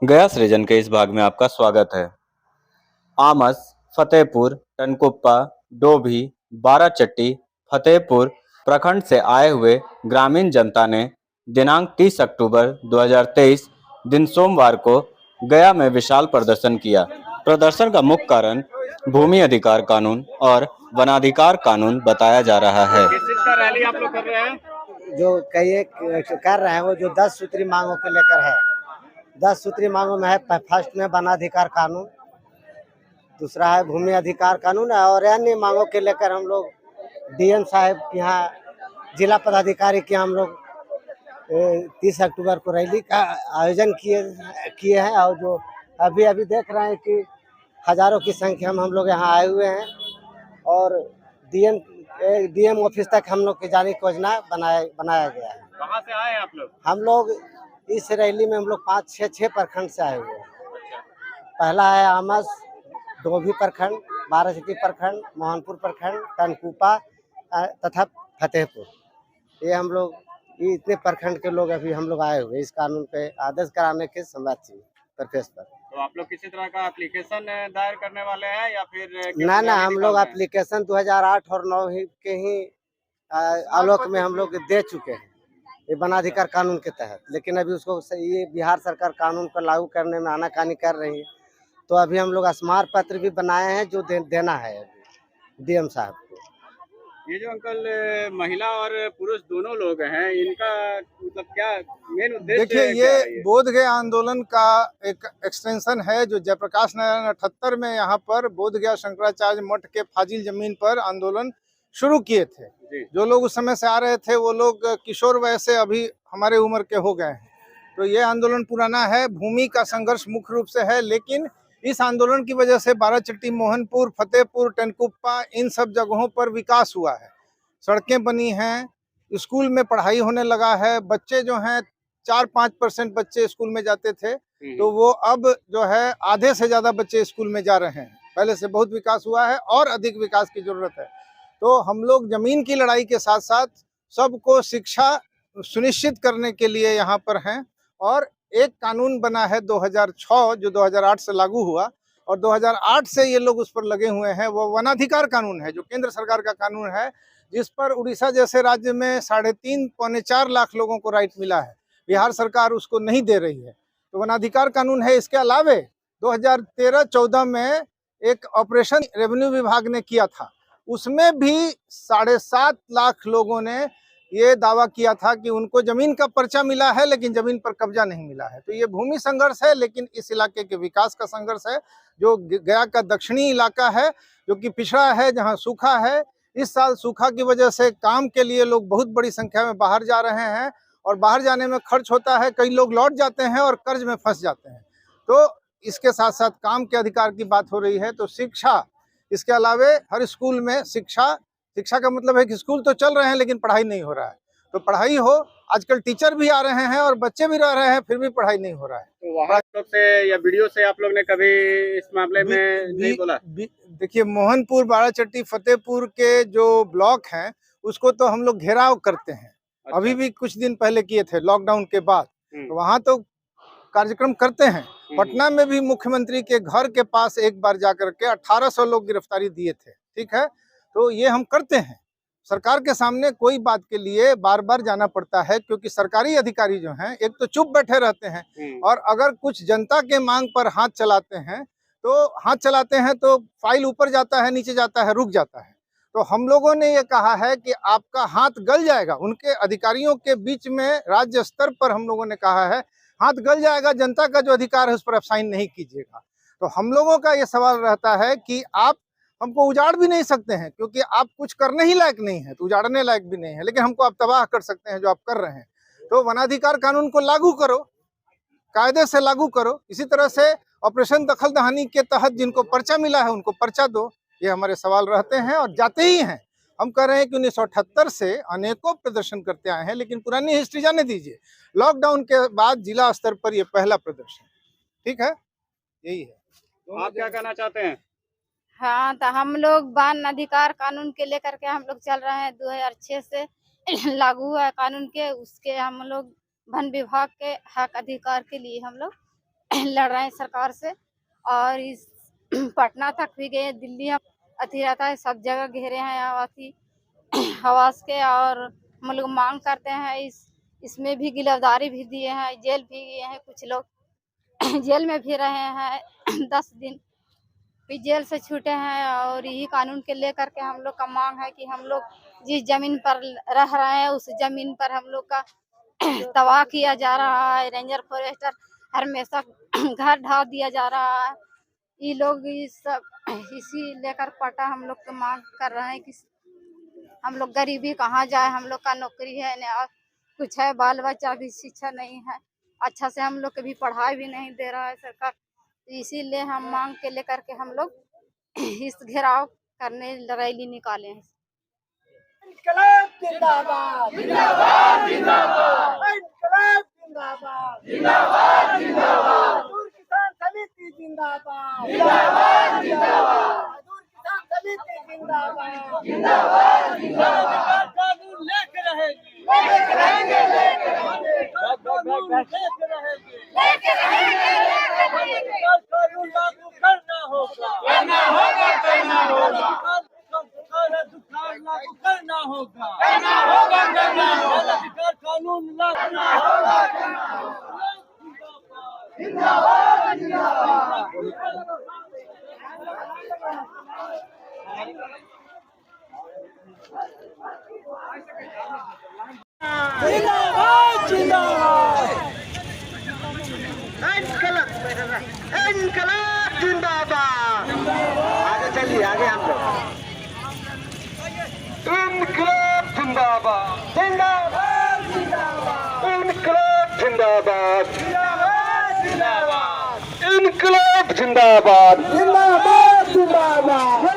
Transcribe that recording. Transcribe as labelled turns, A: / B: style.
A: गया सृजन के इस भाग में आपका स्वागत है। आमस, फतेहपुर, टनकुप्पा, डोभी, बाराचट्टी, फतेहपुर प्रखंड से आए हुए ग्रामीण जनता ने दिनांक 30 अक्टूबर 2023 दिन सोमवार को गया में विशाल प्रदर्शन किया। प्रदर्शन का मुख्य कारण भूमि अधिकार कानून और वनाधिकार कानून बताया जा रहा है।
B: किस चीज का रैली आप लोग कर रहे हैं?
C: जो कई एक कर रहे हैं वो जो 10 सूत्री मांगों के लेकर है। 10 सूत्री मांगों में है फर्स्ट में वनाधिकार कानून, दूसरा है भूमि अधिकार कानून और अन्य मांगों के लेकर हम लोग डीएम साहब के यहाँ, जिला पदाधिकारी के यहाँ हम लोग 30 अक्टूबर को रैली का आयोजन किए हैं। और जो अभी देख रहे हैं कि हजारों की संख्या में हम लोग यहाँ आए हुए हैं और डीएम ऑफिस तक हम लोग की जाने की योजना बनाया गया है।
B: कहाँ से आए हैं आप लोग?
C: हम लोग इस रैली में हम लोग 5-6 प्रखंड से आए हुए हैं। पहला है आमस, डोभी प्रखंड, बाराचट्टी प्रखंड, मोहनपुर प्रखंड, टनकुप्पा तथा फतेहपुर। ये हम लोग इतने प्रखंड के लोग अभी हम लोग आए हुए इस कानून पे आदेश कराने के संवाद परफेस पर।
B: तो आप लोग किसी तरह का एप्लीकेशन दायर करने वाले हैं या फिर
C: ना हम लोग एप्लीकेशन 2008 और 9 के ही आलोक में हम लोग दे चुके हैं ये वनाधिकार कानून के तहत। लेकिन अभी उसको ये बिहार सरकार कानून को लागू करने में आनाकानी कर रही है, तो अभी हम लोग स्मारक पत्र भी बनाए हैं जो देना है अभी डीएम साहब को।
B: ये जो अंकल महिला और पुरुष दोनों लोग हैं, इनका मतलब क्या मेन उद्देश्य?
D: देखिए, ये बोध गया आंदोलन का एक एक्सटेंशन है जो जयप्रकाश नारायण 78 में यहाँ पर बोध गया शंकराचार्य मठ के फाजिल जमीन पर आंदोलन शुरू किए थे। जो लोग उस समय से आ रहे थे वो लोग किशोर वय से अभी हमारे उम्र के हो गए हैं। तो ये आंदोलन पुराना है, भूमि का संघर्ष मुख्य रूप से है। लेकिन इस आंदोलन की वजह से बाराचट्टी, मोहनपुर, फतेहपुर, टनकुप्पा इन सब जगहों पर विकास हुआ है। सड़कें बनी हैं, स्कूल में पढ़ाई होने लगा है। बच्चे जो हैं 4-5% बच्चे स्कूल में जाते थे, तो वो अब जो है आधे से ज्यादा बच्चे स्कूल में जा रहे हैं। पहले से बहुत विकास हुआ है और अधिक विकास की जरूरत है। तो हम लोग जमीन की लड़ाई के साथ साथ सबको शिक्षा सुनिश्चित करने के लिए यहाँ पर हैं। और एक कानून बना है 2006 जो 2008 से लागू हुआ और 2008 से ये लोग उस पर लगे हुए हैं। वो वनाधिकार कानून है जो केंद्र सरकार का कानून है, जिस पर उड़ीसा जैसे राज्य में 3.5-4 लाख लोगों को राइट मिला है। बिहार सरकार उसको नहीं दे रही है, तो वनाधिकार कानून है। इसके अलावे 2013-14 में एक ऑपरेशन रेवेन्यू विभाग ने किया था, उसमें भी 7.5 लाख लोगों ने ये दावा किया था कि उनको जमीन का पर्चा मिला है लेकिन जमीन पर कब्जा नहीं मिला है। तो ये भूमि संघर्ष है, लेकिन इस इलाके के विकास का संघर्ष है। जो गया का दक्षिणी इलाका है जो कि पिछड़ा है, जहाँ सूखा है, इस साल सूखा की वजह से काम के लिए लोग बहुत बड़ी संख्या में बाहर जा रहे हैं और बाहर जाने में खर्च होता है। कई लोग लौट जाते हैं और कर्ज में फंस जाते हैं। तो इसके साथ साथ काम के अधिकार की बात हो रही है। तो शिक्षा, इसके अलावे हर स्कूल में शिक्षा का मतलब है कि स्कूल तो चल रहे हैं लेकिन पढ़ाई नहीं हो रहा है। तो पढ़ाई हो, आजकल टीचर भी आ रहे हैं और बच्चे भी रह रहे हैं, फिर भी पढ़ाई नहीं हो रहा है।
B: तो वहाँ से या वीडियो से आप लोग ने कभी इस मामले में नहीं बोला?
D: देखिए, मोहनपुर, बाराचट्टी, फतेहपुर के जो ब्लॉक हैं उसको तो हम लोग घेराव करते हैं। अच्छा। अभी भी कुछ दिन पहले किए थे लॉकडाउन के बाद, तो वहाँ तो कार्यक्रम करते हैं। पटना में भी मुख्यमंत्री के घर के पास एक बार जाकर के 1800 लोग गिरफ्तारी दिए थे। ठीक है, तो ये हम करते हैं। सरकार के सामने कोई बात के लिए बार बार जाना पड़ता है, क्योंकि सरकारी अधिकारी जो हैं एक तो चुप बैठे रहते हैं और अगर कुछ जनता के मांग पर हाथ चलाते हैं तो फाइल ऊपर जाता है, नीचे जाता है, रुक जाता है। तो हम लोगों ने ये कहा है कि आपका हाथ गल जाएगा। उनके अधिकारियों के बीच में राज्य स्तर पर हम लोगों ने कहा है हाथ गल जाएगा, जनता का जो अधिकार है उस पर आप साइन नहीं कीजिएगा। तो हम लोगों का ये सवाल रहता है कि आप हमको उजाड़ भी नहीं सकते हैं, क्योंकि आप कुछ करने ही लायक नहीं है, तो उजाड़ने लायक भी नहीं है, लेकिन हमको आप तबाह कर सकते हैं जो आप कर रहे हैं। तो वनाधिकार कानून को लागू करो, कायदे से लागू करो। इसी तरह से ऑपरेशन दखल दहानी के तहत जिनको पर्चा मिला है उनको पर्चा दो। ये हमारे सवाल रहते हैं और जाते ही हैं। हम कह रहे हैं कि 1978 से अनेकों प्रदर्शन करते आए हैं, लेकिन पुरानी हिस्ट्री जाने दीजिए। लॉकडाउन के बाद जिला स्तर पर यह पहला प्रदर्शन। ठीक है, यही है।
B: आप क्या कहना चाहते हैं?
E: हाँ, तो हम लोग वन अधिकार कानून के लेकर के हम लोग चल रहे हैं। 2006 से लागू हुआ है कानून के, उसके हम लोग वन विभाग के हक अधिकार के लिए हम लोग लड़ रहे हैं सरकार से। और इस पटना तक भी गए, दिल्ली हम अति रहता है, सब जगह घेरे हैं अति हवास के। और हम लोग मांग करते हैं इसमें भी गिरफ्तारी भी दिए हैं, जेल भी गए हैं, कुछ लोग जेल में भी रहे हैं 10 दिन, फिर जेल से छूटे हैं। और यही कानून के लेकर के हम लोग का मांग है कि हम लोग जिस जमीन पर रह रहे हैं उस जमीन पर हम लोग का तबाह किया जा रहा है। रेंजर फॉरेस्टर हमेशा घर ढा दिया जा रहा है। ये लोग इसी लेकर पटा हम लोग को मांग कर रहे हैं कि हम लोग गरीबी कहाँ जाए, हम लोग का नौकरी है न कुछ है, बाल बच्चा भी शिक्षा नहीं है, अच्छा से हम लोग के भी पढ़ाई भी नहीं दे रहा है सरकार। इसीलिए हम मांग के लेकर के हम लोग इस घेराव करने रैली निकाले हैं।
F: इनकलाब जिंदाबाद जिंदाबाद जिंदाबाद, इनकलाब जिंदाबाद जिंदाबाद जिंदाबाद, मजदूर किसान समिति जिंदाबाद जिंदाबाद जिंदाबाद, मजदूर किसान समिति जिंदाबाद जिंदाबाद जिंदाबाद। कानून लेके रहेंगे लेके रहेंगे कानून लेके रहेंगे लेके रहेंगे, कानून लागू करना होगा करना होगा करना होगा, अधिकार लागू करना होगा करना होगा करना होगा, अधिकार कानून लागू करना होगा करना होगा। जिंदाबाद जिंदाबाद जिंदाबाद जिंदाबाद, इनकलाब जिंदाबाद। आगे चलिए, आगे हम लोग इनकलाब जिंदाबाद जिंदाबाद जिंदाबाद, इनकलाब जिंदाबाद जिंदाबाद जिंदाबाद, इनकलाब जिंदाबाद जिंदाबाद जिंदाबाद।